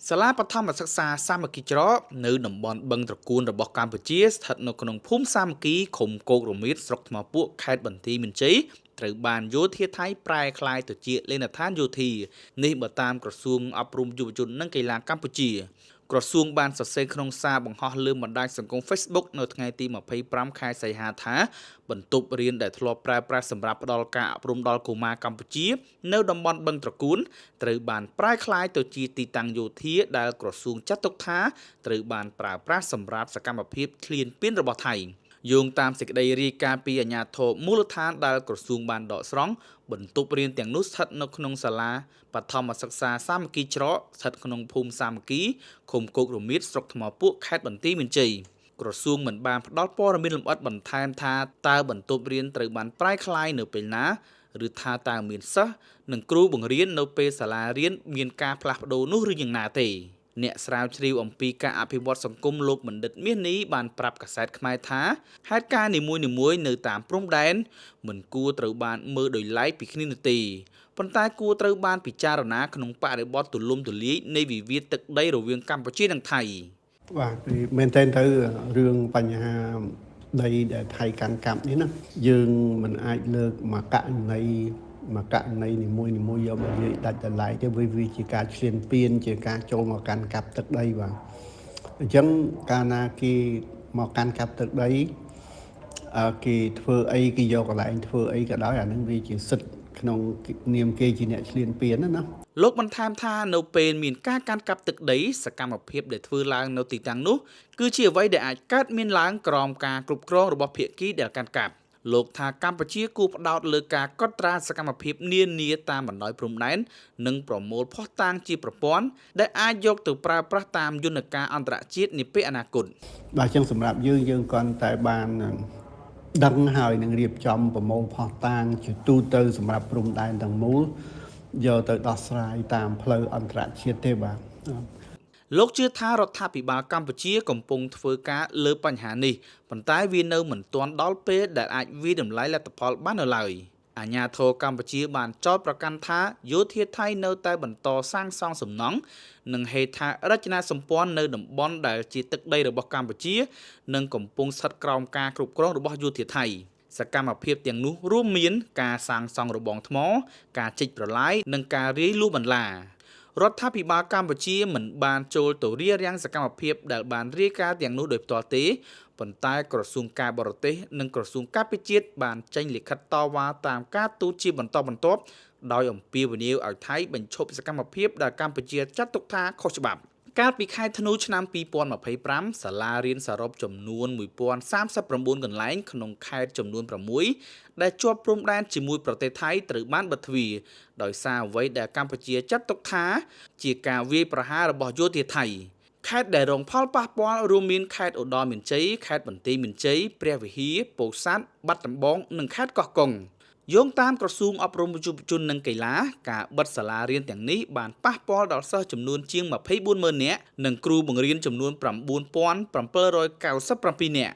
សាលាបឋមសិក្សាសាមគ្គីច្រកនៅតំបន់បឹងត្រកួនរបស់កម្ពុជាស្ថិតនៅក្នុងភូមិសាមគ្គីឃុំគោករមៀតស្រុកថ្មពួកខេត្តបន្ទាយមានជ័យត្រូវបានយោធាថៃប្រែក្លាយទៅជាលេនដ្ឋានយោធានេះបើតាមក្រសួងអប់រំយុវជននិងកីឡាកម្ពុជាក្រសួងបានសរសេរក្នុងសារបង្ហោះលើបណ្ដាញសង្គម Facebook នៅថ្ងៃទី25 ខែសីហាថាបន្ទប់រៀនដែលធ្លាប់ប្រើប្រាស់សម្រាប់ផ្ដល់ការអប់រំដល់កុមារកម្ពុជានៅតំបន់បឹងត្រកួនត្រូវបានប្រែក្លាយទៅជាទីតាំងយោធាដែលក្រសួងចាត់ទុកថាត្រូវបានប្រើប្រាស់សម្រាប់សកម្មភាពឃ្លានពានរបស់ថៃយោងតាមសេចក្តីរាយការណ៍ពីអាជ្ញាធរមូលដ្ឋានដែលក្រសួងបានដកស្រង់បន្ទប់រៀនទាំងនោះស្ថិតនៅក្នុងសាលាបឋមសិក្សាសាមគ្គីច្រកស្ថិតក្នុងភូមិសាមគ្គីឃុំគោករមៀតស្រុកថ្មពួកខេត្តបន្ទាយមានជ័យក្រសួងមិនបានផ្ដល់ព័ត៌មានលម្អិតបន្ថែមថាតើបន្ទប់រៀនត្រូវបានប្រែក្លាយនៅពេលណាឬថាតើមានសិស្សនិងគ្រូបង្រៀននៅពេលសាលារៀនមានការផ្លាស់ប្ដូរនោះឬយ៉ាងណាទេអ្នកស្រាវជ្រាវអំពីការអភិវឌ្ឍសង្គមលោកបណ្ឌិតមាសនេះបានប្រាប់កាសែតខ្មែរថាហេតុការណ៍នីមួយៗនៅតាមព្រំដែនមិនគួរត្រូវបានមើលដោយឡែកពីគ្នានោះទេប៉ុន្តែគួរត្រូវបានពិចារណាក្នុងបរិបទទូលំទូលាយនៃវិវាទទឹកដីរវាងកម្ពុជានិងថៃបាទមែនតើទៅរឿងបញ្ហាដីដែលថៃកាន់កាប់នេះណាយើងមិនអាចលើកមកករណីនីមួយយកមកនិយាយដាច់ដライទេវាជាការឈ្លានពានជាការចូលមកកាន់កាប់ទឹកដីបាទអញ្ចឹងកាលណាគេមកកាន់កាប់ទឹកដីគេធ្វើអីគេយកកន្លែងធ្វើអីក៏ដោយអានឹងវាជាសិទ្ធិក្នុងនាមគេជាអ្នកឈ្លានពានណាលោកបន្ថែមថានៅពេលមានការកាន់កាប់ទឹកដីសកម្មភាពដែលធ្វើឡើងនៅទីតាំងនោះគឺជាអ្វីដែលអាចកើតមានឡើងក្រោមការគ្រប់គ្រងរបស់ភាគីដែលកាន់កាប់លោកថាកម្ពុជាគួរផ្ដោតលើការកត់ត្រាសកម្មភាពនានាតាមបណ្ដោយព្រំដែននិងប្រមូលភស្តុតាងជាប្រព័ន្ធដែលអាចយកទៅប្រើប្រាស់តាមយន្តការអន្តរជាតិនាពេលអនាគតបាទអញ្ចឹងសម្រាប់យើងគ្រាន់តែបានដឹងហើយនឹងរៀបចំប្រមូលភស្តុតាងជាទូទៅសម្រាប់ព្រំដែនទាំងមូលយកទៅដោះស្រាយតាមផ្លូវអន្តរជាតិទេបាទលោកជឿថារដ្ឋាភិបាលកម្ពុជាកំពុងធ្វើការលើបញ្ហានេះប៉ុន្តែវានៅមិនទាន់ដល់ពេលដែលអាចវិតម្លៃលទ្ធផលបាននៅឡើយអាជ្ញាធរកម្ពុជាបានចោទប្រកាន់ថាយោធាថៃនៅតែបន្តសាងសង់សំណង់និងហេដ្ឋារចនាសម្ព័ន្ធនៅតំបន់ដែលជាទឹកដីរបស់កម្ពុជានិងកំពុងស្ថិតក្រោមការគ្រប់គ្រងរបស់យោធាថៃសកម្មភាពទាំងនោះរួមមានការសាងសង់របងថ្មការជីកប្រឡាយនិងការរាយលុះបន្លារដ្ឋាភិបាលកម្ពុជាមិនបានចូលទៅរារាំងសកម្មភាពដែលបានរាយការណ៍ទាំងនោះដោយផ្ទាល់ទេប៉ុន្តែក្រសួងការបរទេសនិងក្រសួងការពារជាតិបានចេញលិខិតតវ៉ាតាមការទូតជាបន្តបន្ទាប់ដោយអំពាវនាវឲ្យថៃបញ្ឈប់សកម្មភាពដែលកម្ពុជាចាត់ទុកថាខុសច្បាប់កាលពីខែធ្នូឆ្នាំ2025សាលារៀនសរុបចំនួន1039កន្លែងក្នុងខេត្តចំនួន6ដែលជាប់ព្រំដែនជាមួយប្រទេសថៃត្រូវបានបិទទ្វារដោយសារអ្វីដែលកម្ពុជាចាត់ទុកថាជាការវាយប្រហាររបស់យោធាថៃខេត្តដែលរងផលប៉ះពាល់រួមមានខេត្តឧត្តរមានជ័យខេត្តបន្ទាយមានជ័យព្រះវិហារពោធិ៍សាត់បាត់ដំបងនិងខេត្តកោះកុងយោងតាមក្រសួងអប់រំយុវជននិងកីឡាការបិទសាលារៀនទាំងនេះបានប៉ះពាល់ដល់សិស្សចំនួនជាង240,000នាក់និងគ្រូបង្រៀនចំនួន9797នាក់